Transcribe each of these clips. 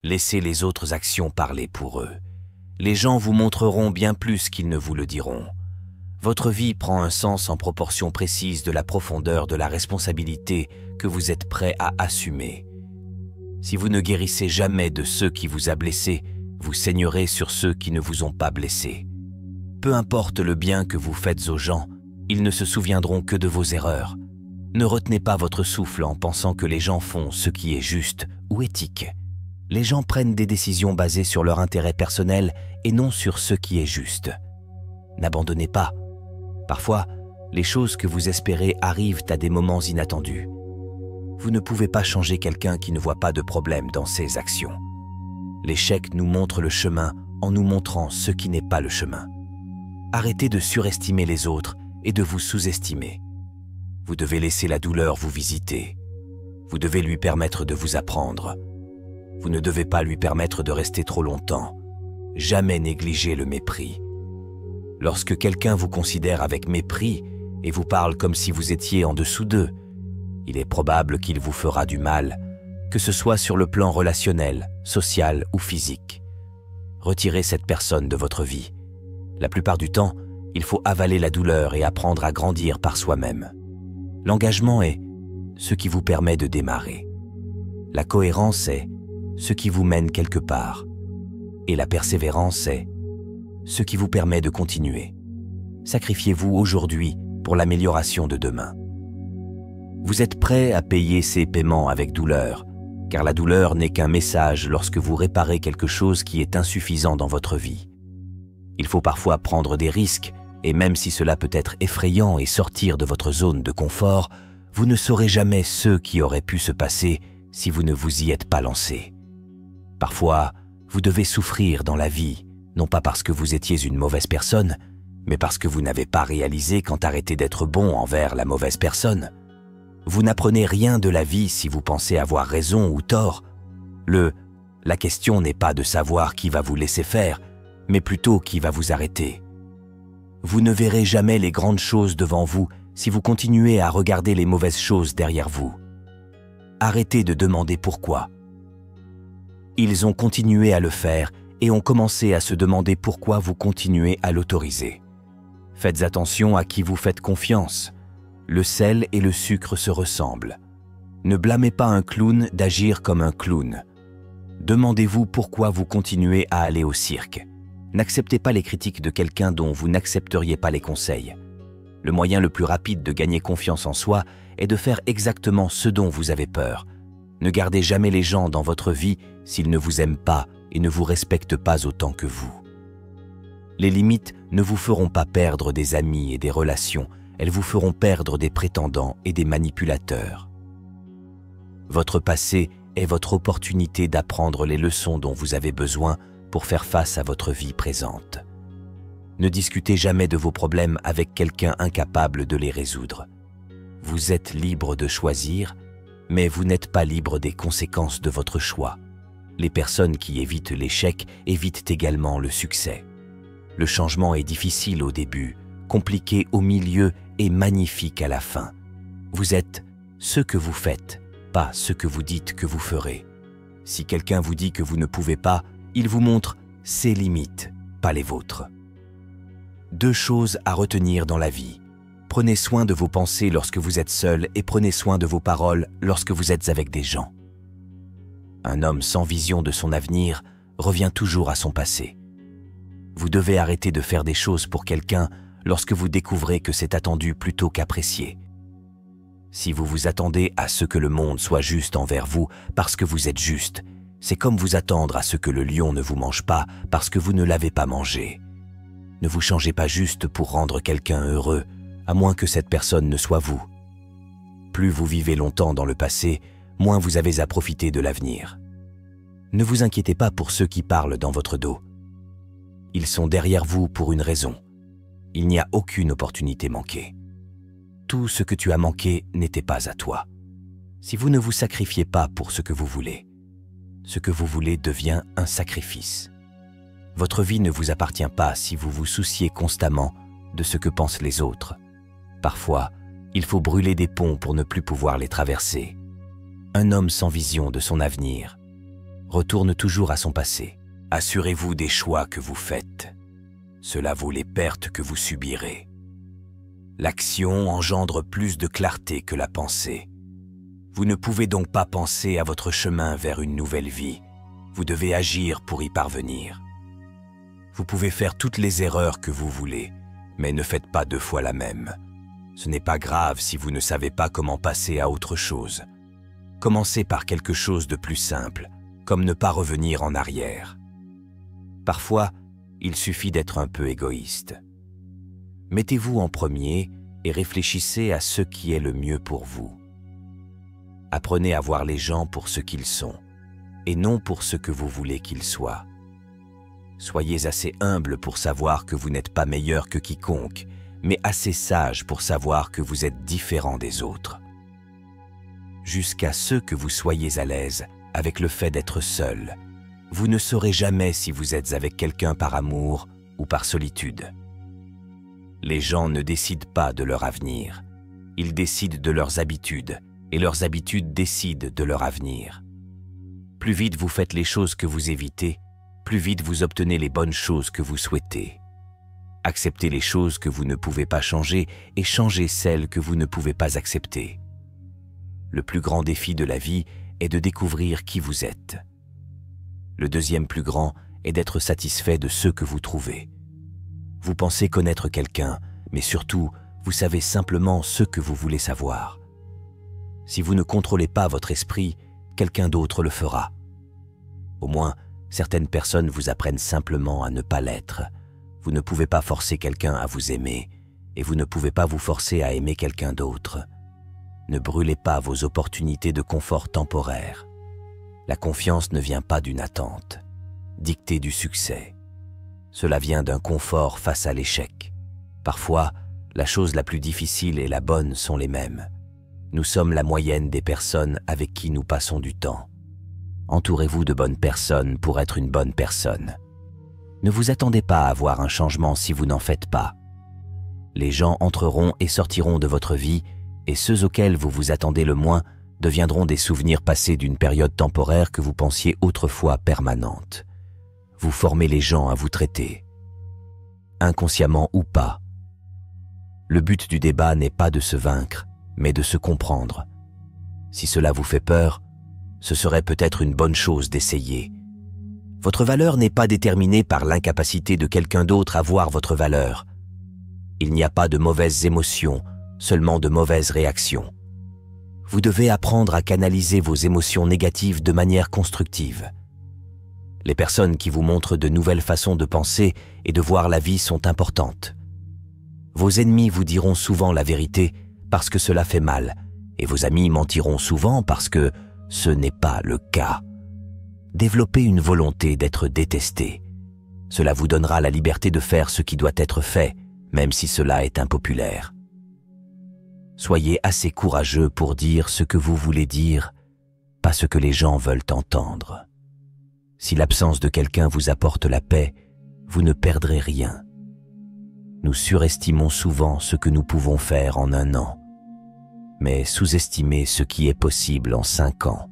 Laissez les autres actions parler pour eux. Les gens vous montreront bien plus qu'ils ne vous le diront. Votre vie prend un sens en proportion précise de la profondeur de la responsabilité que vous êtes prêt à assumer. Si vous ne guérissez jamais de ceux qui vous a blessé, vous saignerez sur ceux qui ne vous ont pas blessé. Peu importe le bien que vous faites aux gens, ils ne se souviendront que de vos erreurs. Ne retenez pas votre souffle en pensant que les gens font ce qui est juste ou éthique. Les gens prennent des décisions basées sur leur intérêt personnel et non sur ce qui est juste. N'abandonnez pas. Parfois, les choses que vous espérez arrivent à des moments inattendus. Vous ne pouvez pas changer quelqu'un qui ne voit pas de problème dans ses actions. L'échec nous montre le chemin en nous montrant ce qui n'est pas le chemin. Arrêtez de surestimer les autres et de vous sous-estimer. Vous devez laisser la douleur vous visiter. Vous devez lui permettre de vous apprendre. Vous ne devez pas lui permettre de rester trop longtemps. Jamais négliger le mépris. Lorsque quelqu'un vous considère avec mépris et vous parle comme si vous étiez en dessous d'eux, il est probable qu'il vous fera du mal, que ce soit sur le plan relationnel, social ou physique. Retirez cette personne de votre vie. La plupart du temps, il faut avaler la douleur et apprendre à grandir par soi-même. L'engagement est ce qui vous permet de démarrer. La cohérence est ce qui vous mène quelque part. Et la persévérance est ce qui vous permet de continuer. Sacrifiez-vous aujourd'hui pour l'amélioration de demain. Vous êtes prêt à payer ces paiements avec douleur, car la douleur n'est qu'un message lorsque vous réparez quelque chose qui est insuffisant dans votre vie. Il faut parfois prendre des risques, et même si cela peut être effrayant et sortir de votre zone de confort, vous ne saurez jamais ce qui aurait pu se passer si vous ne vous y êtes pas lancé. Parfois, vous devez souffrir dans la vie, non pas parce que vous étiez une mauvaise personne, mais parce que vous n'avez pas réalisé quand arrêter d'être bon envers la mauvaise personne. Vous n'apprenez rien de la vie si vous pensez avoir raison ou tort. La question n'est pas de savoir qui va vous laisser faire, mais plutôt qui va vous arrêter. Vous ne verrez jamais les grandes choses devant vous si vous continuez à regarder les mauvaises choses derrière vous. Arrêtez de demander pourquoi. Ils ont continué à le faire et ont commencé à se demander pourquoi vous continuez à l'autoriser. Faites attention à qui vous faites confiance. Le sel et le sucre se ressemblent. Ne blâmez pas un clown d'agir comme un clown. Demandez-vous pourquoi vous continuez à aller au cirque. N'acceptez pas les critiques de quelqu'un dont vous n'accepteriez pas les conseils. Le moyen le plus rapide de gagner confiance en soi est de faire exactement ce dont vous avez peur. Ne gardez jamais les gens dans votre vie s'ils ne vous aiment pas et ne vous respectent pas autant que vous. Les limites ne vous feront pas perdre des amis et des relations, elles vous feront perdre des prétendants et des manipulateurs. Votre passé est votre opportunité d'apprendre les leçons dont vous avez besoin pour faire face à votre vie présente. Ne discutez jamais de vos problèmes avec quelqu'un incapable de les résoudre. Vous êtes libre de choisir, mais vous n'êtes pas libre des conséquences de votre choix. Les personnes qui évitent l'échec évitent également le succès. Le changement est difficile au début, compliqué au milieu et magnifique à la fin. Vous êtes ce que vous faites, pas ce que vous dites que vous ferez. Si quelqu'un vous dit que vous ne pouvez pas, il vous montre ses limites, pas les vôtres. 2 choses à retenir dans la vie. Prenez soin de vos pensées lorsque vous êtes seul et prenez soin de vos paroles lorsque vous êtes avec des gens. Un homme sans vision de son avenir revient toujours à son passé. Vous devez arrêter de faire des choses pour quelqu'un lorsque vous découvrez que c'est attendu plutôt qu'apprécié. Si vous vous attendez à ce que le monde soit juste envers vous parce que vous êtes juste, c'est comme vous attendre à ce que le lion ne vous mange pas parce que vous ne l'avez pas mangé. Ne vous changez pas juste pour rendre quelqu'un heureux, à moins que cette personne ne soit vous. Plus vous vivez longtemps dans le passé, moins vous avez à profiter de l'avenir. Ne vous inquiétez pas pour ceux qui parlent dans votre dos. Ils sont derrière vous pour une raison. Il n'y a aucune opportunité manquée. Tout ce que tu as manqué n'était pas à toi. Si vous ne vous sacrifiez pas pour ce que vous voulez devient un sacrifice. Votre vie ne vous appartient pas si vous vous souciez constamment de ce que pensent les autres. Parfois, il faut brûler des ponts pour ne plus pouvoir les traverser. Un homme sans vision de son avenir retourne toujours à son passé. Assurez-vous des choix que vous faites. Cela vaut les pertes que vous subirez. L'action engendre plus de clarté que la pensée. Vous ne pouvez donc pas penser à votre chemin vers une nouvelle vie. Vous devez agir pour y parvenir. Vous pouvez faire toutes les erreurs que vous voulez, mais ne faites pas 2 fois la même. Ce n'est pas grave si vous ne savez pas comment passer à autre chose. Commencez par quelque chose de plus simple, comme ne pas revenir en arrière. Parfois, il suffit d'être un peu égoïste. Mettez-vous en premier et réfléchissez à ce qui est le mieux pour vous. Apprenez à voir les gens pour ce qu'ils sont, et non pour ce que vous voulez qu'ils soient. Soyez assez humble pour savoir que vous n'êtes pas meilleur que quiconque, mais assez sage pour savoir que vous êtes différent des autres. Jusqu'à ce que vous soyez à l'aise avec le fait d'être seul, vous ne saurez jamais si vous êtes avec quelqu'un par amour ou par solitude. Les gens ne décident pas de leur avenir, ils décident de leurs habitudes, et leurs habitudes décident de leur avenir. Plus vite vous faites les choses que vous évitez, plus vite vous obtenez les bonnes choses que vous souhaitez. Acceptez les choses que vous ne pouvez pas changer et changez celles que vous ne pouvez pas accepter. Le plus grand défi de la vie est de découvrir qui vous êtes. Le deuxième plus grand est d'être satisfait de ce que vous trouvez. Vous pensez connaître quelqu'un, mais surtout, vous savez simplement ce que vous voulez savoir. Si vous ne contrôlez pas votre esprit, quelqu'un d'autre le fera. Au moins, certaines personnes vous apprennent simplement à ne pas l'être. Vous ne pouvez pas forcer quelqu'un à vous aimer, et vous ne pouvez pas vous forcer à aimer quelqu'un d'autre. Ne brûlez pas vos opportunités de confort temporaire. La confiance ne vient pas d'une attente, dictée du succès. Cela vient d'un confort face à l'échec. Parfois, la chose la plus difficile et la bonne sont les mêmes. Nous sommes la moyenne des personnes avec qui nous passons du temps. Entourez-vous de bonnes personnes pour être une bonne personne. Ne vous attendez pas à voir un changement si vous n'en faites pas. Les gens entreront et sortiront de votre vie, et ceux auxquels vous vous attendez le moins deviendront des souvenirs passés d'une période temporaire que vous pensiez autrefois permanente. Vous formez les gens à vous traiter, inconsciemment ou pas. Le but du débat n'est pas de se vaincre, mais de se comprendre. Si cela vous fait peur, ce serait peut-être une bonne chose d'essayer. Votre valeur n'est pas déterminée par l'incapacité de quelqu'un d'autre à voir votre valeur. Il n'y a pas de mauvaises émotions, seulement de mauvaises réactions. Vous devez apprendre à canaliser vos émotions négatives de manière constructive. Les personnes qui vous montrent de nouvelles façons de penser et de voir la vie sont importantes. Vos ennemis vous diront souvent la vérité parce que cela fait mal, et vos amis mentiront souvent parce que ce n'est pas le cas. Développez une volonté d'être détesté. Cela vous donnera la liberté de faire ce qui doit être fait, même si cela est impopulaire. Soyez assez courageux pour dire ce que vous voulez dire, pas ce que les gens veulent entendre. Si l'absence de quelqu'un vous apporte la paix, vous ne perdrez rien. Nous surestimons souvent ce que nous pouvons faire en 1 an, mais sous-estimez ce qui est possible en 5 ans.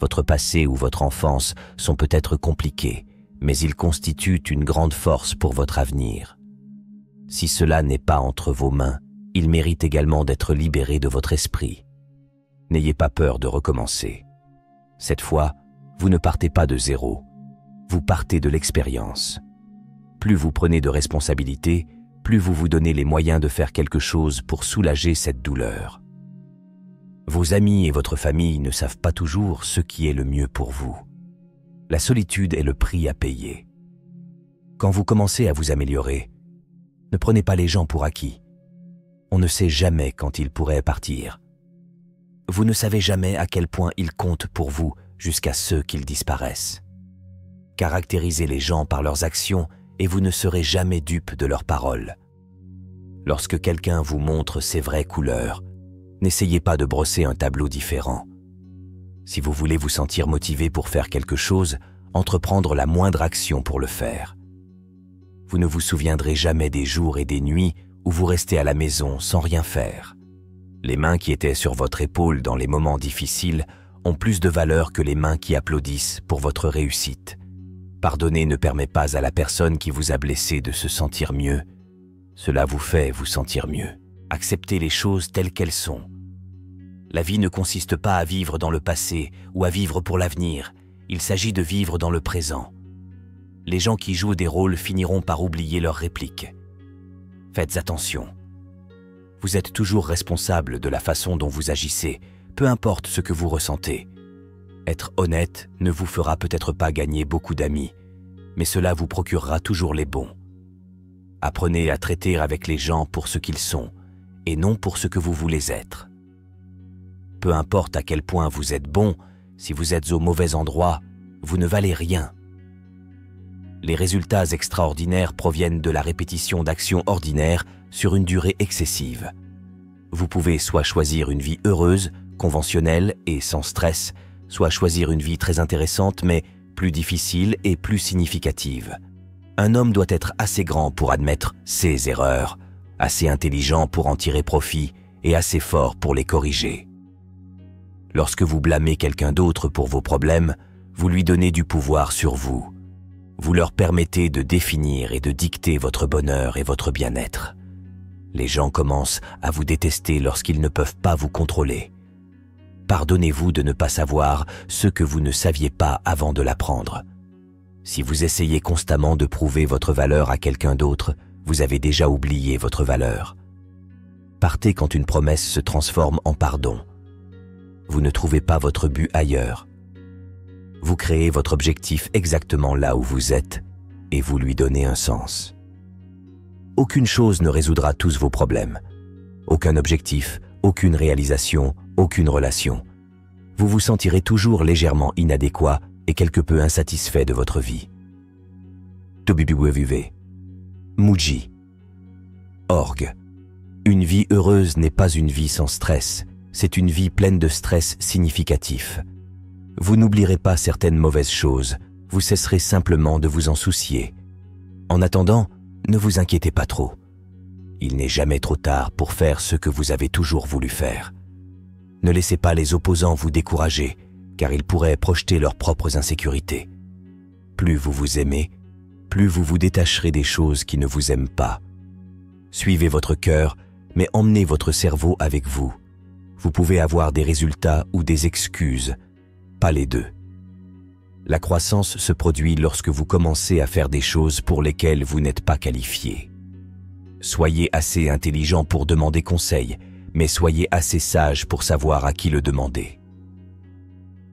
Votre passé ou votre enfance sont peut-être compliqués, mais ils constituent une grande force pour votre avenir. Si cela n'est pas entre vos mains, il mérite également d'être libéré de votre esprit. N'ayez pas peur de recommencer. Cette fois, vous ne partez pas de zéro, vous partez de l'expérience. Plus vous prenez de responsabilités, plus vous vous donnez les moyens de faire quelque chose pour soulager cette douleur. Vos amis et votre famille ne savent pas toujours ce qui est le mieux pour vous. La solitude est le prix à payer. Quand vous commencez à vous améliorer, ne prenez pas les gens pour acquis. On ne sait jamais quand ils pourraient partir. Vous ne savez jamais à quel point ils comptent pour vous jusqu'à ce qu'ils disparaissent. Caractérisez les gens par leurs actions et vous ne serez jamais dupe de leurs paroles. Lorsque quelqu'un vous montre ses vraies couleurs, n'essayez pas de brosser un tableau différent. Si vous voulez vous sentir motivé pour faire quelque chose, entreprendre la moindre action pour le faire. Vous ne vous souviendrez jamais des jours et des nuits où vous restez à la maison sans rien faire. Les mains qui étaient sur votre épaule dans les moments difficiles ont plus de valeur que les mains qui applaudissent pour votre réussite. Pardonner ne permet pas à la personne qui vous a blessé de se sentir mieux. Cela vous fait vous sentir mieux. Acceptez les choses telles qu'elles sont. La vie ne consiste pas à vivre dans le passé ou à vivre pour l'avenir. Il s'agit de vivre dans le présent. Les gens qui jouent des rôles finiront par oublier leurs répliques. Faites attention. Vous êtes toujours responsable de la façon dont vous agissez, peu importe ce que vous ressentez. Être honnête ne vous fera peut-être pas gagner beaucoup d'amis, mais cela vous procurera toujours les bons. Apprenez à traiter avec les gens pour ce qu'ils sont, et non pour ce que vous voulez être. Peu importe à quel point vous êtes bon, si vous êtes au mauvais endroit, vous ne valez rien. Les résultats extraordinaires proviennent de la répétition d'actions ordinaires sur une durée excessive. Vous pouvez soit choisir une vie heureuse, conventionnelle et sans stress, soit choisir une vie très intéressante mais plus difficile et plus significative. Un homme doit être assez grand pour admettre ses erreurs, assez intelligent pour en tirer profit et assez fort pour les corriger. Lorsque vous blâmez quelqu'un d'autre pour vos problèmes, vous lui donnez du pouvoir sur vous. Vous leur permettez de définir et de dicter votre bonheur et votre bien-être. Les gens commencent à vous détester lorsqu'ils ne peuvent pas vous contrôler. Pardonnez-vous de ne pas savoir ce que vous ne saviez pas avant de l'apprendre. Si vous essayez constamment de prouver votre valeur à quelqu'un d'autre, vous avez déjà oublié votre valeur. Partez quand une promesse se transforme en pardon. Vous ne trouvez pas votre but ailleurs. Vous créez votre objectif exactement là où vous êtes et vous lui donnez un sens. Aucune chose ne résoudra tous vos problèmes. Aucun objectif, aucune réalisation, aucune relation. Vous vous sentirez toujours légèrement inadéquat et quelque peu insatisfait de votre vie. Tobibibuevuve. Muji. Orgue. Une vie heureuse n'est pas une vie sans stress, c'est une vie pleine de stress significatif. Vous n'oublierez pas certaines mauvaises choses, vous cesserez simplement de vous en soucier. En attendant, ne vous inquiétez pas trop. Il n'est jamais trop tard pour faire ce que vous avez toujours voulu faire. Ne laissez pas les opposants vous décourager, car ils pourraient projeter leurs propres insécurités. Plus vous vous aimez, plus vous vous détacherez des choses qui ne vous aiment pas. Suivez votre cœur, mais emmenez votre cerveau avec vous. Vous pouvez avoir des résultats ou des excuses, pas les deux. La croissance se produit lorsque vous commencez à faire des choses pour lesquelles vous n'êtes pas qualifié. Soyez assez intelligent pour demander conseil, mais soyez assez sage pour savoir à qui le demander.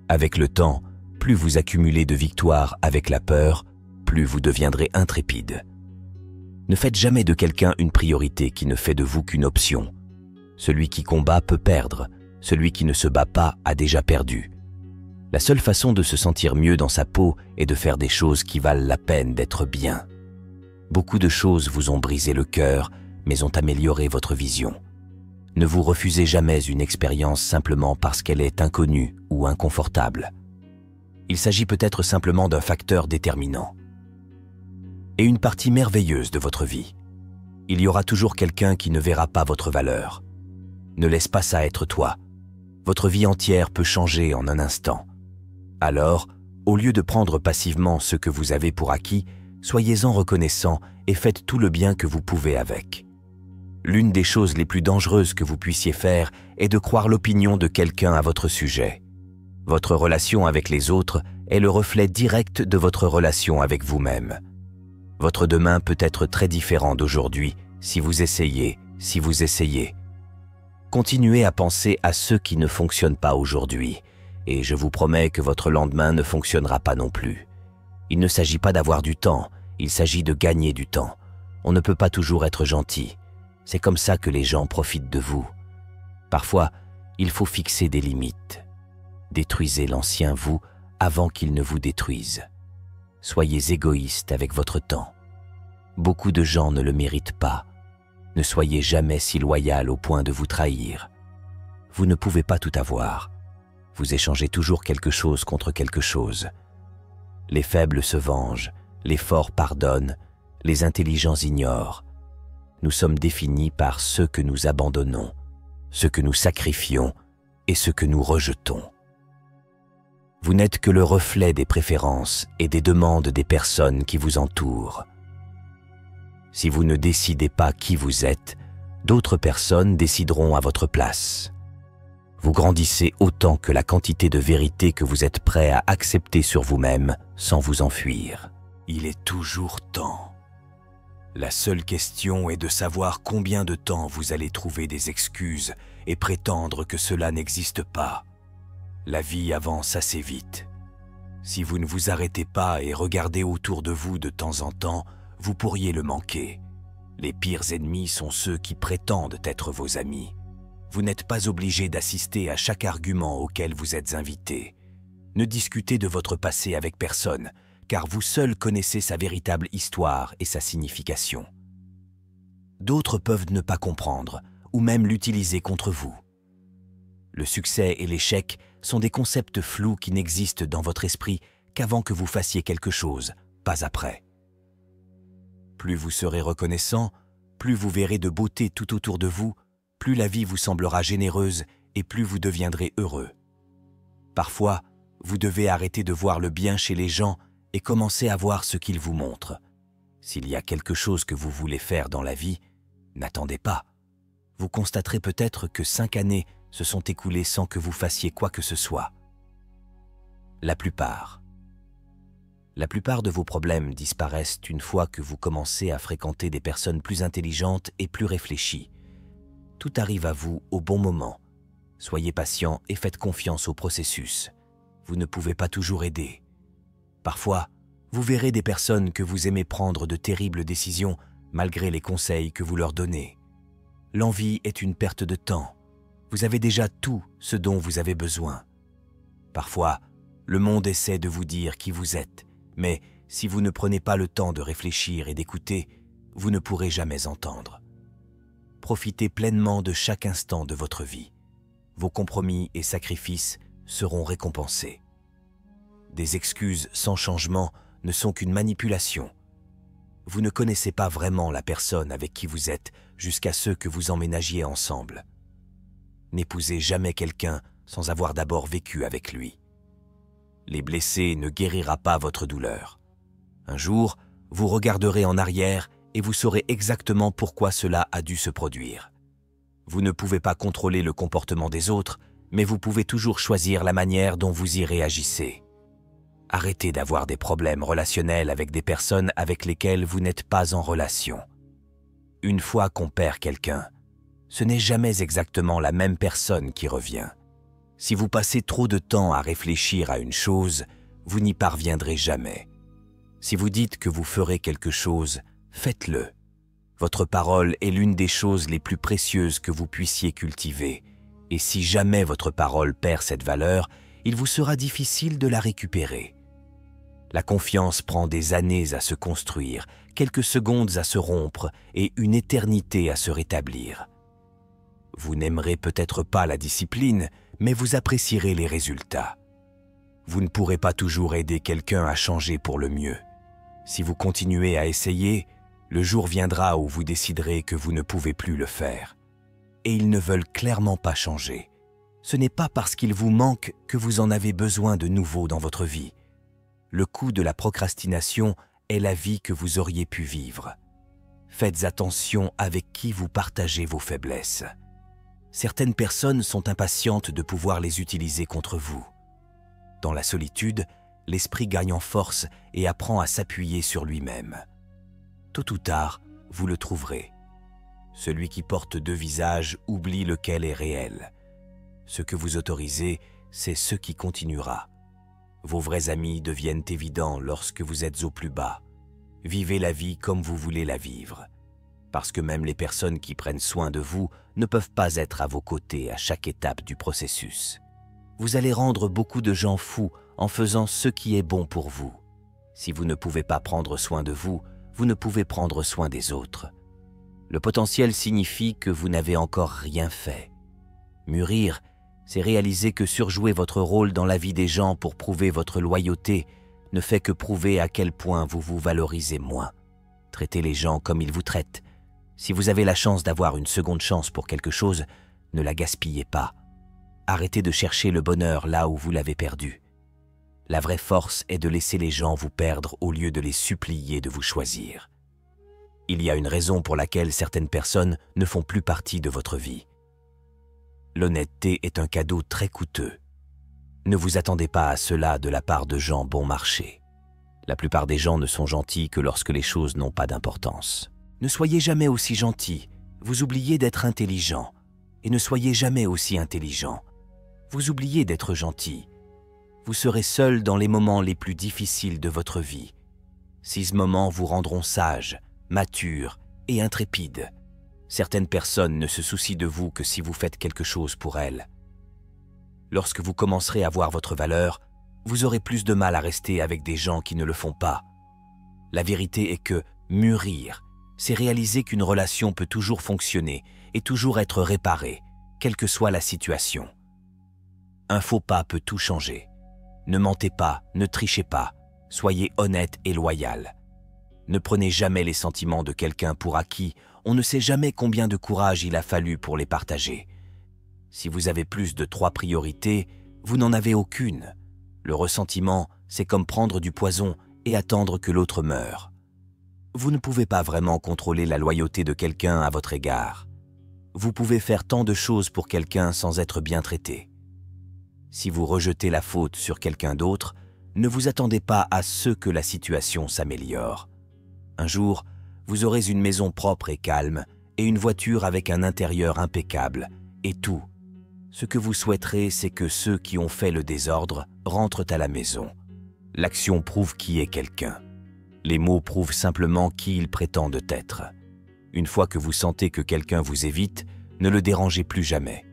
Avec le temps, plus vous accumulez de victoires avec la peur, plus vous deviendrez intrépide. Ne faites jamais de quelqu'un une priorité qui ne fait de vous qu'une option. Celui qui combat peut perdre, celui qui ne se bat pas a déjà perdu. La seule façon de se sentir mieux dans sa peau est de faire des choses qui valent la peine d'être bien. Beaucoup de choses vous ont brisé le cœur, mais ont amélioré votre vision. Ne vous refusez jamais une expérience simplement parce qu'elle est inconnue ou inconfortable. Il s'agit peut-être simplement d'un facteur déterminant. Et une partie merveilleuse de votre vie. Il y aura toujours quelqu'un qui ne verra pas votre valeur. Ne laisse pas ça être toi. Votre vie entière peut changer en un instant. Alors, au lieu de prendre passivement ce que vous avez pour acquis, soyez-en reconnaissant et faites tout le bien que vous pouvez avec. L'une des choses les plus dangereuses que vous puissiez faire est de croire l'opinion de quelqu'un à votre sujet. Votre relation avec les autres est le reflet direct de votre relation avec vous-même. Votre demain peut être très différent d'aujourd'hui si vous essayez. Continuez à penser à ceux qui ne fonctionnent pas aujourd'hui, et je vous promets que votre lendemain ne fonctionnera pas non plus. Il ne s'agit pas d'avoir du temps, il s'agit de gagner du temps. On ne peut pas toujours être gentil. C'est comme ça que les gens profitent de vous. Parfois, il faut fixer des limites. Détruisez l'ancien vous avant qu'il ne vous détruise. Soyez égoïste avec votre temps. Beaucoup de gens ne le méritent pas. Ne soyez jamais si loyal au point de vous trahir. Vous ne pouvez pas tout avoir. Vous échangez toujours quelque chose contre quelque chose. Les faibles se vengent, les forts pardonnent, les intelligents ignorent. Nous sommes définis par ce que nous abandonnons, ce que nous sacrifions et ce que nous rejetons. Vous n'êtes que le reflet des préférences et des demandes des personnes qui vous entourent. Si vous ne décidez pas qui vous êtes, d'autres personnes décideront à votre place. Vous grandissez autant que la quantité de vérité que vous êtes prêt à accepter sur vous-même sans vous enfuir. Il est toujours temps. La seule question est de savoir combien de temps vous allez trouver des excuses et prétendre que cela n'existe pas. La vie avance assez vite. Si vous ne vous arrêtez pas et regardez autour de vous de temps en temps, vous pourriez le manquer. Les pires ennemis sont ceux qui prétendent être vos amis. Vous n'êtes pas obligé d'assister à chaque argument auquel vous êtes invité. Ne discutez de votre passé avec personne, car vous seul connaissez sa véritable histoire et sa signification. D'autres peuvent ne pas comprendre, ou même l'utiliser contre vous. Le succès et l'échec sont des concepts flous qui n'existent dans votre esprit qu'avant que vous fassiez quelque chose, pas après. Plus vous serez reconnaissant, plus vous verrez de beauté tout autour de vous, plus la vie vous semblera généreuse et plus vous deviendrez heureux. Parfois, vous devez arrêter de voir le bien chez les gens et commencer à voir ce qu'ils vous montrent. S'il y a quelque chose que vous voulez faire dans la vie, n'attendez pas. Vous constaterez peut-être que 5 années se sont écoulées sans que vous fassiez quoi que ce soit. La plupart de vos problèmes disparaissent une fois que vous commencez à fréquenter des personnes plus intelligentes et plus réfléchies. Tout arrive à vous au bon moment. Soyez patient et faites confiance au processus. Vous ne pouvez pas toujours aider. Parfois, vous verrez des personnes que vous aimez prendre de terribles décisions malgré les conseils que vous leur donnez. L'envie est une perte de temps. Vous avez déjà tout ce dont vous avez besoin. Parfois, le monde essaie de vous dire qui vous êtes, mais si vous ne prenez pas le temps de réfléchir et d'écouter, vous ne pourrez jamais entendre. Profitez pleinement de chaque instant de votre vie. Vos compromis et sacrifices seront récompensés. Des excuses sans changement ne sont qu'une manipulation. Vous ne connaissez pas vraiment la personne avec qui vous êtes jusqu'à ce que vous emménagiez ensemble. N'épousez jamais quelqu'un sans avoir d'abord vécu avec lui. Les blessés ne guérira pas votre douleur. Un jour, vous regarderez en arrière et vous saurez exactement pourquoi cela a dû se produire. Vous ne pouvez pas contrôler le comportement des autres, mais vous pouvez toujours choisir la manière dont vous y réagissez. Arrêtez d'avoir des problèmes relationnels avec des personnes avec lesquelles vous n'êtes pas en relation. Une fois qu'on perd quelqu'un, ce n'est jamais exactement la même personne qui revient. Si vous passez trop de temps à réfléchir à une chose, vous n'y parviendrez jamais. Si vous dites que vous ferez quelque chose, faites-le. Votre parole est l'une des choses les plus précieuses que vous puissiez cultiver, et si jamais votre parole perd cette valeur, il vous sera difficile de la récupérer. La confiance prend des années à se construire, quelques secondes à se rompre et une éternité à se rétablir. Vous n'aimerez peut-être pas la discipline, mais vous apprécierez les résultats. Vous ne pourrez pas toujours aider quelqu'un à changer pour le mieux. Si vous continuez à essayer, le jour viendra où vous déciderez que vous ne pouvez plus le faire. Et ils ne veulent clairement pas changer. Ce n'est pas parce qu'il vous manque que vous en avez besoin de nouveau dans votre vie. Le coût de la procrastination est la vie que vous auriez pu vivre. Faites attention avec qui vous partagez vos faiblesses. Certaines personnes sont impatientes de pouvoir les utiliser contre vous. Dans la solitude, l'esprit gagne en force et apprend à s'appuyer sur lui-même. Tôt ou tard, vous le trouverez. Celui qui porte 2 visages oublie lequel est réel. Ce que vous autorisez, c'est ce qui continuera. Vos vrais amis deviennent évidents lorsque vous êtes au plus bas. Vivez la vie comme vous voulez la vivre. Parce que même les personnes qui prennent soin de vous ne peuvent pas être à vos côtés à chaque étape du processus. Vous allez rendre beaucoup de gens fous en faisant ce qui est bon pour vous. Si vous ne pouvez pas prendre soin de vous, vous ne pouvez prendre soin des autres. Le potentiel signifie que vous n'avez encore rien fait. Mûrir, c'est réaliser que surjouer votre rôle dans la vie des gens pour prouver votre loyauté ne fait que prouver à quel point vous vous valorisez moins. Traitez les gens comme ils vous traitent. Si vous avez la chance d'avoir une seconde chance pour quelque chose, ne la gaspillez pas. Arrêtez de chercher le bonheur là où vous l'avez perdu. La vraie force est de laisser les gens vous perdre au lieu de les supplier de vous choisir. Il y a une raison pour laquelle certaines personnes ne font plus partie de votre vie. L'honnêteté est un cadeau très coûteux. Ne vous attendez pas à cela de la part de gens bon marché. La plupart des gens ne sont gentils que lorsque les choses n'ont pas d'importance. Ne soyez jamais aussi gentil, vous oubliez d'être intelligent. Et ne soyez jamais aussi intelligent. Vous oubliez d'être gentil. Vous serez seul dans les moments les plus difficiles de votre vie. Ces moments vous rendront sage, mature et intrépide. Certaines personnes ne se soucient de vous que si vous faites quelque chose pour elles. Lorsque vous commencerez à voir votre valeur, vous aurez plus de mal à rester avec des gens qui ne le font pas. La vérité est que mûrir, c'est réaliser qu'une relation peut toujours fonctionner et toujours être réparée, quelle que soit la situation. Un faux pas peut tout changer. Ne mentez pas, ne trichez pas, soyez honnête et loyal. Ne prenez jamais les sentiments de quelqu'un pour acquis, on ne sait jamais combien de courage il a fallu pour les partager. Si vous avez plus de 3 priorités, vous n'en avez aucune. Le ressentiment, c'est comme prendre du poison et attendre que l'autre meure. Vous ne pouvez pas vraiment contrôler la loyauté de quelqu'un à votre égard. Vous pouvez faire tant de choses pour quelqu'un sans être bien traité. Si vous rejetez la faute sur quelqu'un d'autre, ne vous attendez pas à ce que la situation s'améliore. Un jour, vous aurez une maison propre et calme et une voiture avec un intérieur impeccable, et tout. Ce que vous souhaiterez, c'est que ceux qui ont fait le désordre rentrent à la maison. L'action prouve qui est quelqu'un. Les mots prouvent simplement qui ils prétendent être. Une fois que vous sentez que quelqu'un vous évite, ne le dérangez plus jamais.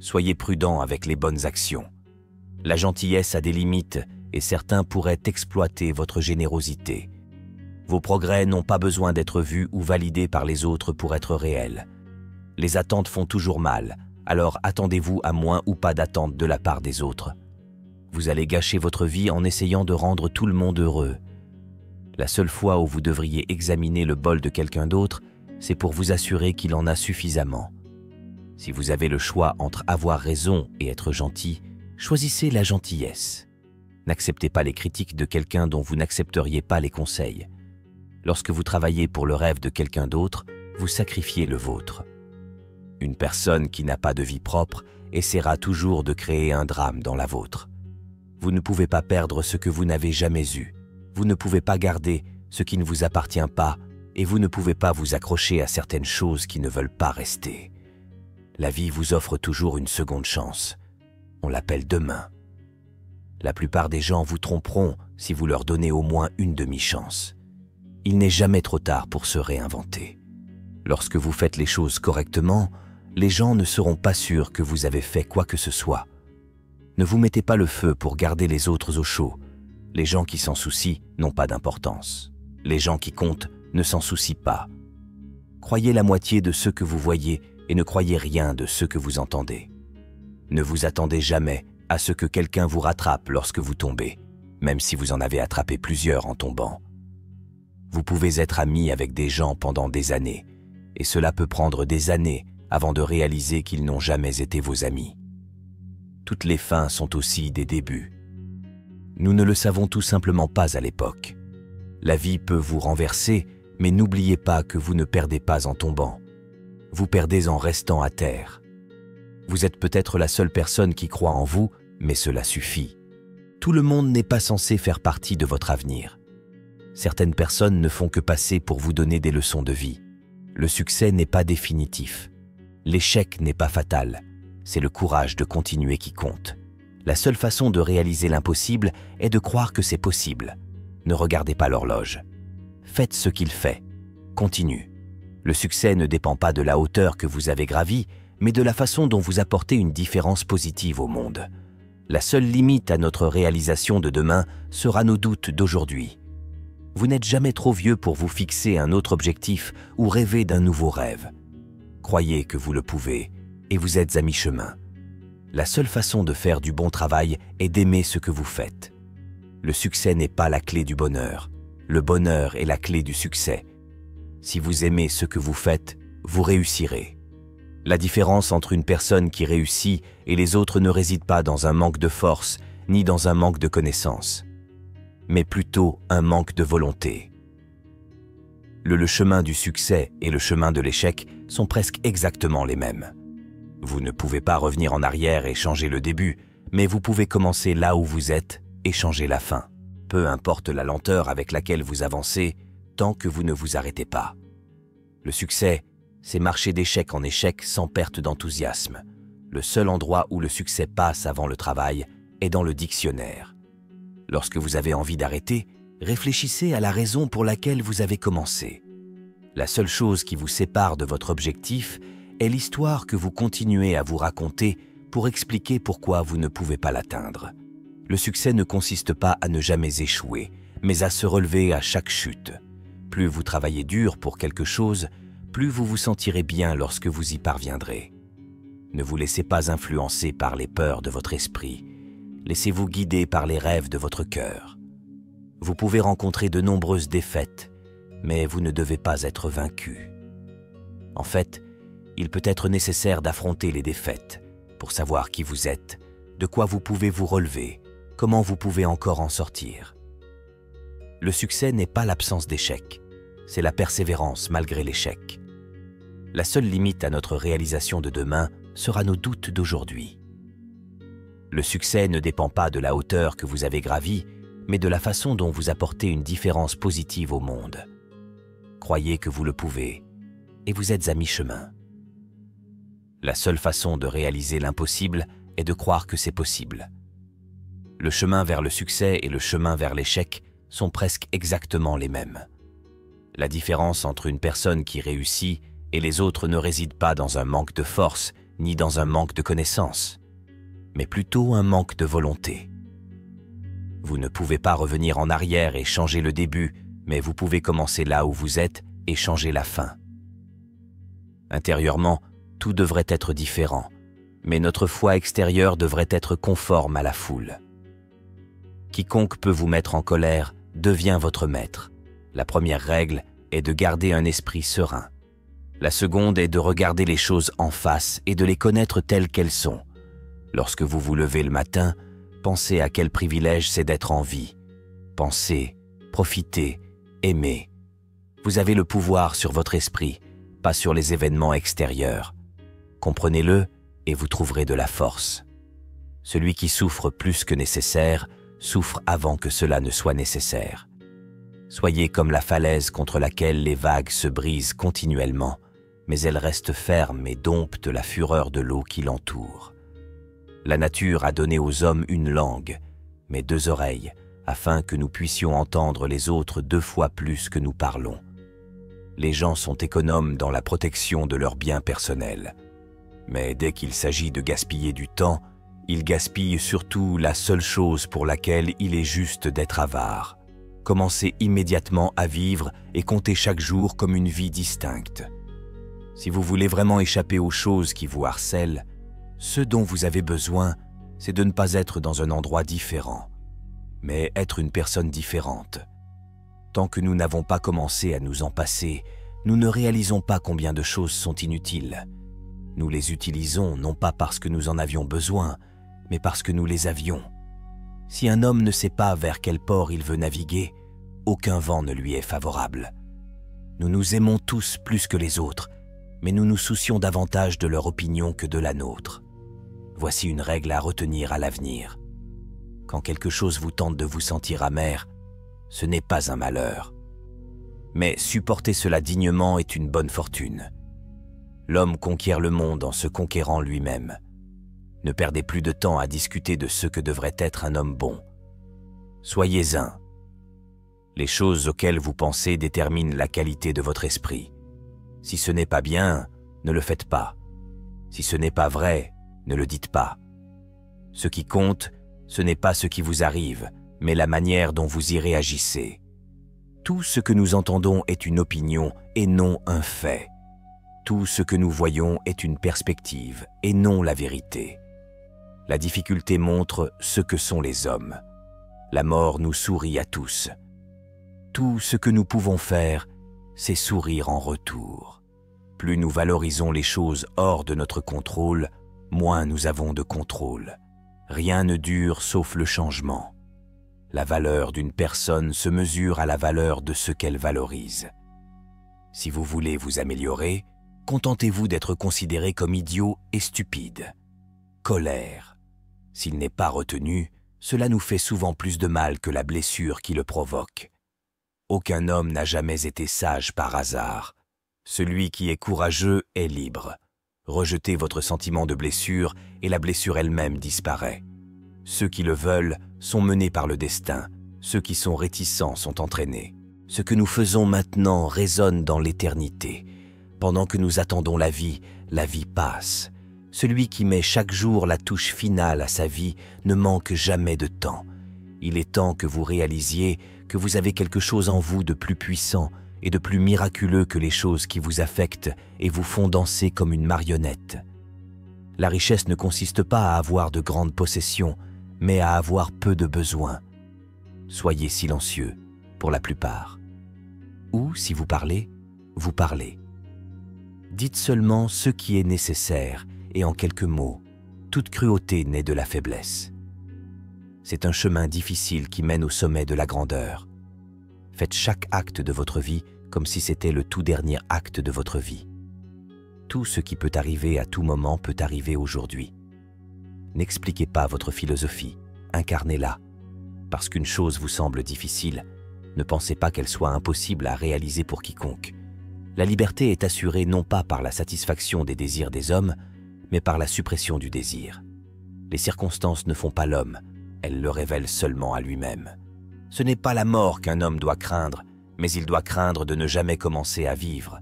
Soyez prudent avec les bonnes actions. La gentillesse a des limites et certains pourraient exploiter votre générosité. Vos progrès n'ont pas besoin d'être vus ou validés par les autres pour être réels. Les attentes font toujours mal, alors attendez-vous à moins ou pas d'attentes de la part des autres. Vous allez gâcher votre vie en essayant de rendre tout le monde heureux. La seule fois où vous devriez examiner le bol de quelqu'un d'autre, c'est pour vous assurer qu'il en a suffisamment. Si vous avez le choix entre avoir raison et être gentil, choisissez la gentillesse. N'acceptez pas les critiques de quelqu'un dont vous n'accepteriez pas les conseils. Lorsque vous travaillez pour le rêve de quelqu'un d'autre, vous sacrifiez le vôtre. Une personne qui n'a pas de vie propre essaiera toujours de créer un drame dans la vôtre. Vous ne pouvez pas perdre ce que vous n'avez jamais eu. Vous ne pouvez pas garder ce qui ne vous appartient pas et vous ne pouvez pas vous accrocher à certaines choses qui ne veulent pas rester. La vie vous offre toujours une seconde chance. On l'appelle demain. La plupart des gens vous tromperont si vous leur donnez au moins une demi-chance. Il n'est jamais trop tard pour se réinventer. Lorsque vous faites les choses correctement, les gens ne seront pas sûrs que vous avez fait quoi que ce soit. Ne vous mettez pas le feu pour garder les autres au chaud. Les gens qui s'en soucient n'ont pas d'importance. Les gens qui comptent ne s'en soucient pas. Croyez la moitié de ce que vous voyez et ne croyez rien de ce que vous entendez. Ne vous attendez jamais à ce que quelqu'un vous rattrape lorsque vous tombez, même si vous en avez attrapé plusieurs en tombant. Vous pouvez être ami avec des gens pendant des années, et cela peut prendre des années avant de réaliser qu'ils n'ont jamais été vos amis. Toutes les fins sont aussi des débuts. Nous ne le savons tout simplement pas à l'époque. La vie peut vous renverser, mais n'oubliez pas que vous ne perdez pas en tombant. Vous perdez en restant à terre. Vous êtes peut-être la seule personne qui croit en vous, mais cela suffit. Tout le monde n'est pas censé faire partie de votre avenir. Certaines personnes ne font que passer pour vous donner des leçons de vie. Le succès n'est pas définitif. L'échec n'est pas fatal. C'est le courage de continuer qui compte. La seule façon de réaliser l'impossible est de croire que c'est possible. Ne regardez pas l'horloge. Faites ce qu'il fait. Continue. Le succès ne dépend pas de la hauteur que vous avez gravie, mais de la façon dont vous apportez une différence positive au monde. La seule limite à notre réalisation de demain sera nos doutes d'aujourd'hui. Vous n'êtes jamais trop vieux pour vous fixer un autre objectif ou rêver d'un nouveau rêve. Croyez que vous le pouvez et vous êtes à mi-chemin. La seule façon de faire du bon travail est d'aimer ce que vous faites. Le succès n'est pas la clé du bonheur. Le bonheur est la clé du succès. Si vous aimez ce que vous faites, vous réussirez. La différence entre une personne qui réussit et les autres ne réside pas dans un manque de force, ni dans un manque de connaissances, mais plutôt un manque de volonté. Le chemin du succès et le chemin de l'échec sont presque exactement les mêmes. Vous ne pouvez pas revenir en arrière et changer le début, mais vous pouvez commencer là où vous êtes et changer la fin. Peu importe la lenteur avec laquelle vous avancez, tant que vous ne vous arrêtez pas. Le succès, c'est marcher d'échec en échec sans perte d'enthousiasme. Le seul endroit où le succès passe avant le travail est dans le dictionnaire. Lorsque vous avez envie d'arrêter, réfléchissez à la raison pour laquelle vous avez commencé. La seule chose qui vous sépare de votre objectif est l'histoire que vous continuez à vous raconter pour expliquer pourquoi vous ne pouvez pas l'atteindre. Le succès ne consiste pas à ne jamais échouer, mais à se relever à chaque chute. Plus vous travaillez dur pour quelque chose, plus vous vous sentirez bien lorsque vous y parviendrez. Ne vous laissez pas influencer par les peurs de votre esprit. Laissez-vous guider par les rêves de votre cœur. Vous pouvez rencontrer de nombreuses défaites, mais vous ne devez pas être vaincu. En fait, il peut être nécessaire d'affronter les défaites pour savoir qui vous êtes, de quoi vous pouvez vous relever, comment vous pouvez encore en sortir. Le succès n'est pas l'absence d'échec, c'est la persévérance malgré l'échec. La seule limite à notre réalisation de demain sera nos doutes d'aujourd'hui. Le succès ne dépend pas de la hauteur que vous avez gravie, mais de la façon dont vous apportez une différence positive au monde. Croyez que vous le pouvez, et vous êtes à mi-chemin. La seule façon de réaliser l'impossible est de croire que c'est possible. Le chemin vers le succès et le chemin vers l'échec sont presque exactement les mêmes. La différence entre une personne qui réussit et les autres ne réside pas dans un manque de force ni dans un manque de connaissances, mais plutôt un manque de volonté. Vous ne pouvez pas revenir en arrière et changer le début, mais vous pouvez commencer là où vous êtes et changer la fin. Intérieurement, tout devrait être différent, mais notre foi extérieure devrait être conforme à la foule. Quiconque peut vous mettre en colère devient votre maître. La première règle est de garder un esprit serein. La seconde est de regarder les choses en face et de les connaître telles qu'elles sont. Lorsque vous vous levez le matin, pensez à quel privilège c'est d'être en vie. Pensez, profitez, aimez. Vous avez le pouvoir sur votre esprit, pas sur les événements extérieurs. Comprenez-le et vous trouverez de la force. Celui qui souffre plus que nécessaire souffre avant que cela ne soit nécessaire. Soyez comme la falaise contre laquelle les vagues se brisent continuellement, mais elles restent fermes et domptent la fureur de l'eau qui l'entoure. La nature a donné aux hommes une langue, mais 2 oreilles, afin que nous puissions entendre les autres 2 fois plus que nous parlons. Les gens sont économes dans la protection de leurs biens personnels. Mais dès qu'il s'agit de gaspiller du temps, ils gaspillent surtout la seule chose pour laquelle il est juste d'être avare. Commencez immédiatement à vivre et comptez chaque jour comme une vie distincte. Si vous voulez vraiment échapper aux choses qui vous harcèlent, ce dont vous avez besoin, c'est de ne pas être dans un endroit différent, mais être une personne différente. Tant que nous n'avons pas commencé à nous en passer, nous ne réalisons pas combien de choses sont inutiles. Nous les utilisons non pas parce que nous en avions besoin, mais parce que nous les avions. Si un homme ne sait pas vers quel port il veut naviguer, aucun vent ne lui est favorable. Nous nous aimons tous plus que les autres, mais nous nous soucions davantage de leur opinion que de la nôtre. Voici une règle à retenir à l'avenir. Quand quelque chose vous tente de vous sentir amer, ce n'est pas un malheur. Mais supporter cela dignement est une bonne fortune. L'homme conquiert le monde en se conquérant lui-même. Ne perdez plus de temps à discuter de ce que devrait être un homme bon. Soyez un. Les choses auxquelles vous pensez déterminent la qualité de votre esprit. Si ce n'est pas bien, ne le faites pas. Si ce n'est pas vrai, ne le dites pas. Ce qui compte, ce n'est pas ce qui vous arrive, mais la manière dont vous y réagissez. Tout ce que nous entendons est une opinion et non un fait. Tout ce que nous voyons est une perspective et non la vérité. La difficulté montre ce que sont les hommes. La mort nous sourit à tous. Tout ce que nous pouvons faire, c'est sourire en retour. Plus nous valorisons les choses hors de notre contrôle, moins nous avons de contrôle. Rien ne dure sauf le changement. La valeur d'une personne se mesure à la valeur de ce qu'elle valorise. Si vous voulez vous améliorer, contentez-vous d'être considéré comme idiot et stupide. Colère. S'il n'est pas retenu, cela nous fait souvent plus de mal que la blessure qui le provoque. Aucun homme n'a jamais été sage par hasard. Celui qui est courageux est libre. Rejetez votre sentiment de blessure et la blessure elle-même disparaît. Ceux qui le veulent sont menés par le destin. Ceux qui sont réticents sont entraînés. Ce que nous faisons maintenant résonne dans l'éternité. Pendant que nous attendons la vie passe. Celui qui met chaque jour la touche finale à sa vie ne manque jamais de temps. Il est temps que vous réalisiez que vous avez quelque chose en vous de plus puissant et de plus miraculeux que les choses qui vous affectent et vous font danser comme une marionnette. La richesse ne consiste pas à avoir de grandes possessions, mais à avoir peu de besoins. Soyez silencieux, pour la plupart. Ou, si vous parlez, vous parlez. Dites seulement ce qui est nécessaire, et en quelques mots, toute cruauté naît de la faiblesse. C'est un chemin difficile qui mène au sommet de la grandeur. Faites chaque acte de votre vie comme si c'était le tout dernier acte de votre vie. Tout ce qui peut arriver à tout moment peut arriver aujourd'hui. N'expliquez pas votre philosophie, incarnez-la. Parce qu'une chose vous semble difficile, ne pensez pas qu'elle soit impossible à réaliser pour quiconque. La liberté est assurée non pas par la satisfaction des désirs des hommes, mais par la suppression du désir. Les circonstances ne font pas l'homme, elles le révèlent seulement à lui-même. Ce n'est pas la mort qu'un homme doit craindre, mais il doit craindre de ne jamais commencer à vivre.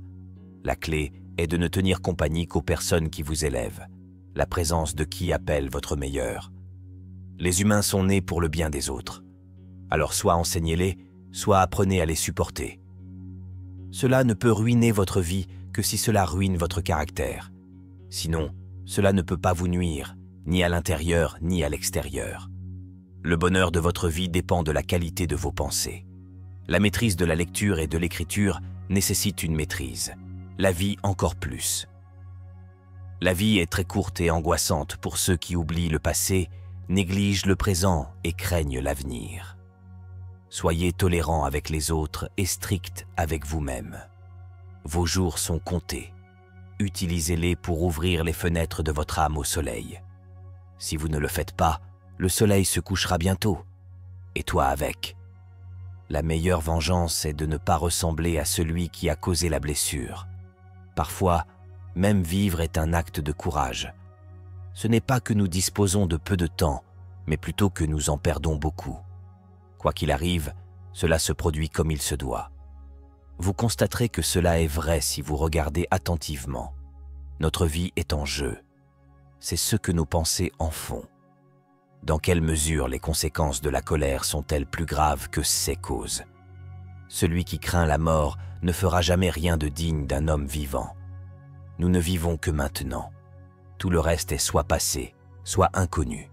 La clé est de ne tenir compagnie qu'aux personnes qui vous élèvent, la présence de qui appelle votre meilleur. Les humains sont nés pour le bien des autres. Alors soit enseignez-les, soit apprenez à les supporter. Cela ne peut ruiner votre vie que si cela ruine votre caractère. Sinon, cela ne peut pas vous nuire, ni à l'intérieur ni à l'extérieur. Le bonheur de votre vie dépend de la qualité de vos pensées. La maîtrise de la lecture et de l'écriture nécessite une maîtrise. La vie encore plus. La vie est très courte et angoissante pour ceux qui oublient le passé, négligent le présent et craignent l'avenir. Soyez tolérants avec les autres et stricts avec vous-même. Vos jours sont comptés. Utilisez-les pour ouvrir les fenêtres de votre âme au soleil. Si vous ne le faites pas, le soleil se couchera bientôt, et toi avec. La meilleure vengeance est de ne pas ressembler à celui qui a causé la blessure. Parfois, même vivre est un acte de courage. Ce n'est pas que nous disposons de peu de temps, mais plutôt que nous en perdons beaucoup. Quoi qu'il arrive, cela se produit comme il se doit. Vous constaterez que cela est vrai si vous regardez attentivement. Notre vie est en jeu. C'est ce que nos pensées en font. Dans quelle mesure les conséquences de la colère sont-elles plus graves que ses causes? Celui qui craint la mort ne fera jamais rien de digne d'un homme vivant. Nous ne vivons que maintenant. Tout le reste est soit passé, soit inconnu.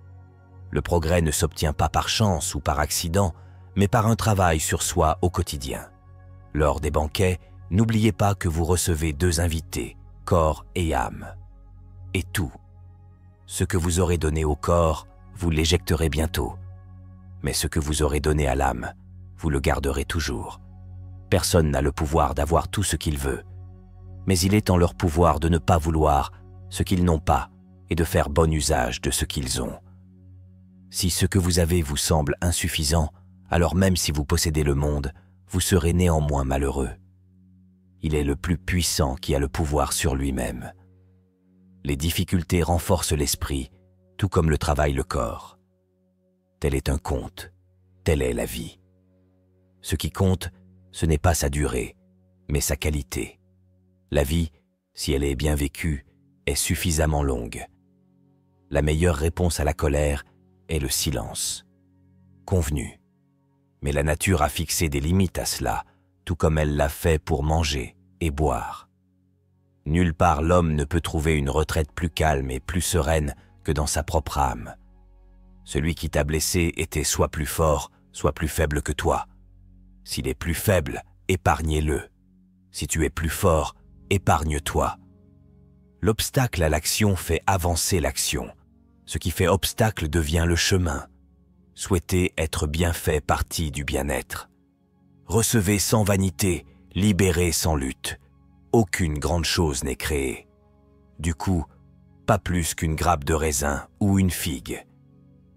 Le progrès ne s'obtient pas par chance ou par accident, mais par un travail sur soi au quotidien. Lors des banquets, n'oubliez pas que vous recevez 2 invités, corps et âme. Et tout. Ce que vous aurez donné au corps, vous l'éjecterez bientôt. Mais ce que vous aurez donné à l'âme, vous le garderez toujours. Personne n'a le pouvoir d'avoir tout ce qu'il veut. Mais il est en leur pouvoir de ne pas vouloir ce qu'ils n'ont pas et de faire bon usage de ce qu'ils ont. Si ce que vous avez vous semble insuffisant, alors même si vous possédez le monde, vous serez néanmoins malheureux. Il est le plus puissant qui a le pouvoir sur lui-même. Les difficultés renforcent l'esprit, tout comme le travail le corps. Tel est un conte, telle est la vie. Ce qui compte, ce n'est pas sa durée, mais sa qualité. La vie, si elle est bien vécue, est suffisamment longue. La meilleure réponse à la colère est le silence. Convenu. Mais la nature a fixé des limites à cela, tout comme elle l'a fait pour manger et boire. Nulle part l'homme ne peut trouver une retraite plus calme et plus sereine que dans sa propre âme. Celui qui t'a blessé était soit plus fort, soit plus faible que toi. S'il est plus faible, épargnez-le. Si tu es plus fort, épargne-toi. L'obstacle à l'action fait avancer l'action. Ce qui fait obstacle devient le chemin. Souhaitez être bien fait partie du bien-être. Recevez sans vanité, libérez sans lutte. Aucune grande chose n'est créée. Du coup, pas plus qu'une grappe de raisin ou une figue.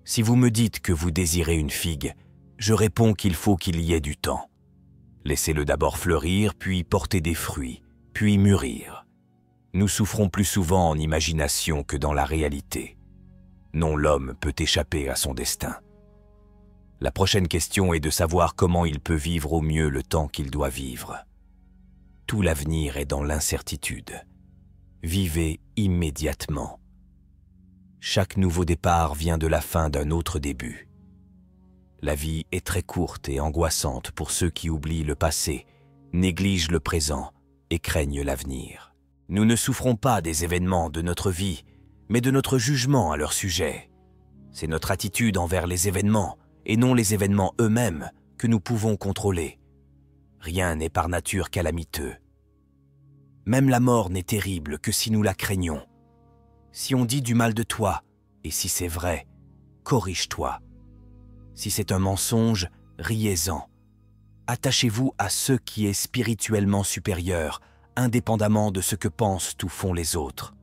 Si vous me dites que vous désirez une figue, je réponds qu'il faut qu'il y ait du temps. Laissez-le d'abord fleurir, puis porter des fruits, puis mûrir. Nous souffrons plus souvent en imagination que dans la réalité. Non, l'homme peut échapper à son destin. La prochaine question est de savoir comment il peut vivre au mieux le temps qu'il doit vivre. Tout l'avenir est dans l'incertitude. Vivez immédiatement. Chaque nouveau départ vient de la fin d'un autre début. La vie est très courte et angoissante pour ceux qui oublient le passé, négligent le présent et craignent l'avenir. Nous ne souffrons pas des événements de notre vie, mais de notre jugement à leur sujet. C'est notre attitude envers les événements, et non les événements eux-mêmes, que nous pouvons contrôler. Rien n'est par nature calamiteux. Même la mort n'est terrible que si nous la craignons. Si on dit du mal de toi, et si c'est vrai, corrige-toi. Si c'est un mensonge, riez-en. Attachez-vous à ce qui est spirituellement supérieur, indépendamment de ce que pensent ou font les autres.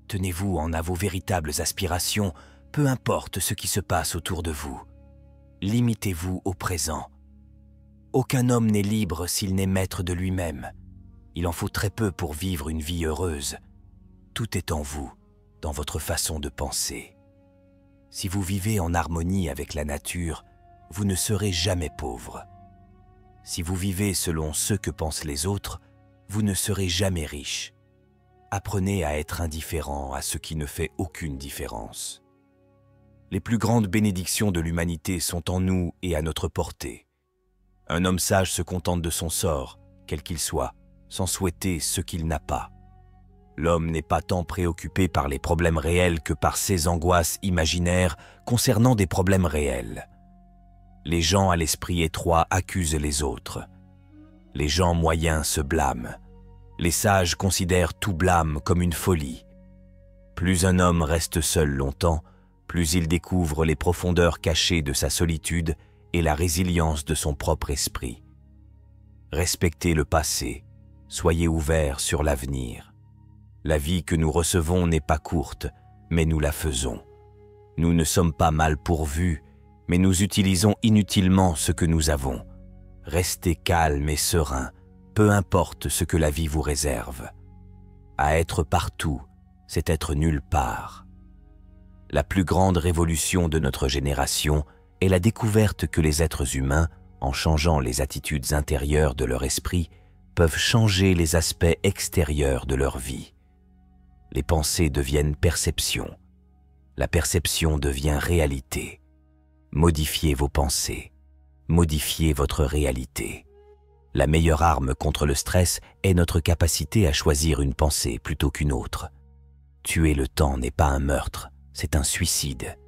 Tenez-vous en à vos véritables aspirations, peu importe ce qui se passe autour de vous. Limitez-vous au présent. Aucun homme n'est libre s'il n'est maître de lui-même. Il en faut très peu pour vivre une vie heureuse. Tout est en vous, dans votre façon de penser. Si vous vivez en harmonie avec la nature, vous ne serez jamais pauvre. Si vous vivez selon ce que pensent les autres, vous ne serez jamais riche. Apprenez à être indifférent à ce qui ne fait aucune différence. Les plus grandes bénédictions de l'humanité sont en nous et à notre portée. Un homme sage se contente de son sort, quel qu'il soit, sans souhaiter ce qu'il n'a pas. L'homme n'est pas tant préoccupé par les problèmes réels que par ses angoisses imaginaires concernant des problèmes réels. Les gens à l'esprit étroit accusent les autres. Les gens moyens se blâment. Les sages considèrent tout blâme comme une folie. Plus un homme reste seul longtemps, plus il découvre les profondeurs cachées de sa solitude et la résilience de son propre esprit. Respectez le passé, soyez ouverts sur l'avenir. La vie que nous recevons n'est pas courte, mais nous la faisons. Nous ne sommes pas mal pourvus, mais nous utilisons inutilement ce que nous avons. Restez calme et serein, peu importe ce que la vie vous réserve. À être partout, c'est être nulle part. La plus grande révolution de notre génération est la découverte que les êtres humains, en changeant les attitudes intérieures de leur esprit, peuvent changer les aspects extérieurs de leur vie. Les pensées deviennent perceptions. La perception devient réalité. Modifiez vos pensées. Modifiez votre réalité. La meilleure arme contre le stress est notre capacité à choisir une pensée plutôt qu'une autre. Tuer le temps n'est pas un meurtre, c'est un suicide.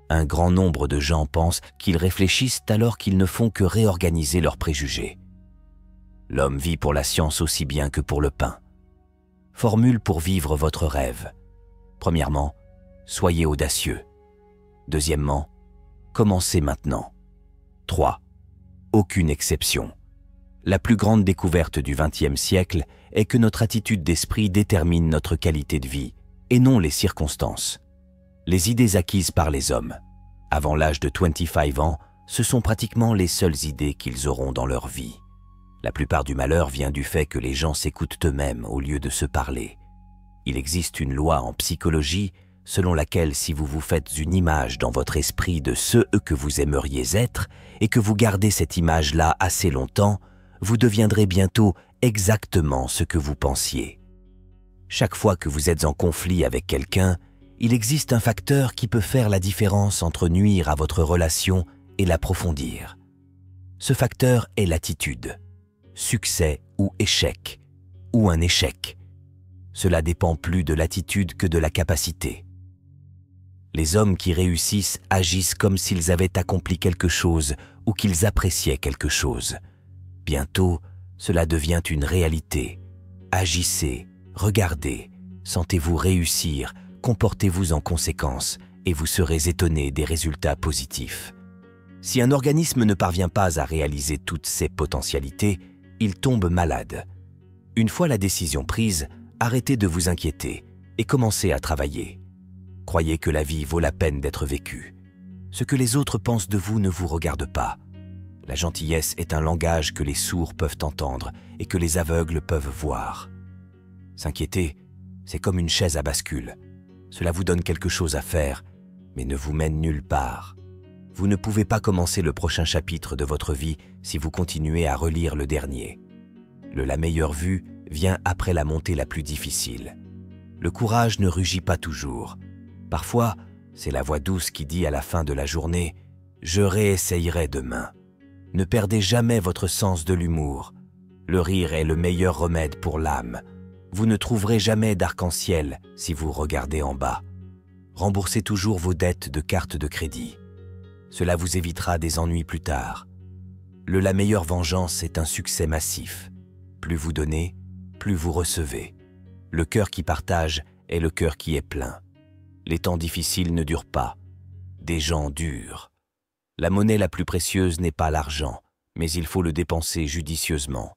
Un grand nombre de gens pensent qu'ils réfléchissent alors qu'ils ne font que réorganiser leurs préjugés. L'homme vit pour la science aussi bien que pour le pain. Formule pour vivre votre rêve. Premièrement, soyez audacieux. Deuxièmement, commencez maintenant. 3. Aucune exception. La plus grande découverte du XXe siècle est que notre attitude d'esprit détermine notre qualité de vie, et non les circonstances. Les idées acquises par les hommes, avant l'âge de 25 ans, ce sont pratiquement les seules idées qu'ils auront dans leur vie. La plupart du malheur vient du fait que les gens s'écoutent eux-mêmes au lieu de se parler. Il existe une loi en psychologie selon laquelle si vous vous faites une image dans votre esprit de ce que vous aimeriez être et que vous gardez cette image-là assez longtemps, vous deviendrez bientôt exactement ce que vous pensiez. Chaque fois que vous êtes en conflit avec quelqu'un, il existe un facteur qui peut faire la différence entre nuire à votre relation et l'approfondir. Ce facteur est l'attitude. Succès ou échec, ou un échec. Cela dépend plus de l'attitude que de la capacité. Les hommes qui réussissent agissent comme s'ils avaient accompli quelque chose ou qu'ils appréciaient quelque chose. Bientôt, cela devient une réalité. Agissez, regardez, sentez-vous réussir, comportez-vous en conséquence et vous serez étonné des résultats positifs. Si un organisme ne parvient pas à réaliser toutes ses potentialités, il tombe malade. Une fois la décision prise, arrêtez de vous inquiéter et commencez à travailler. Croyez que la vie vaut la peine d'être vécue. Ce que les autres pensent de vous ne vous regarde pas. La gentillesse est un langage que les sourds peuvent entendre et que les aveugles peuvent voir. S'inquiéter, c'est comme une chaise à bascule. Cela vous donne quelque chose à faire, mais ne vous mène nulle part. Vous ne pouvez pas commencer le prochain chapitre de votre vie si vous continuez à relire le dernier. La meilleure vue vient après la montée la plus difficile. Le courage ne rugit pas toujours. Parfois, c'est la voix douce qui dit à la fin de la journée « Je réessayerai demain ». Ne perdez jamais votre sens de l'humour. Le rire est le meilleur remède pour l'âme. Vous ne trouverez jamais d'arc-en-ciel si vous regardez en bas. Remboursez toujours vos dettes de carte de crédit. Cela vous évitera des ennuis plus tard. La meilleure vengeance est un succès massif. Plus vous donnez, plus vous recevez. Le cœur qui partage est le cœur qui est plein. Les temps difficiles ne durent pas. Des gens durent. La monnaie la plus précieuse n'est pas l'argent, mais il faut le dépenser judicieusement.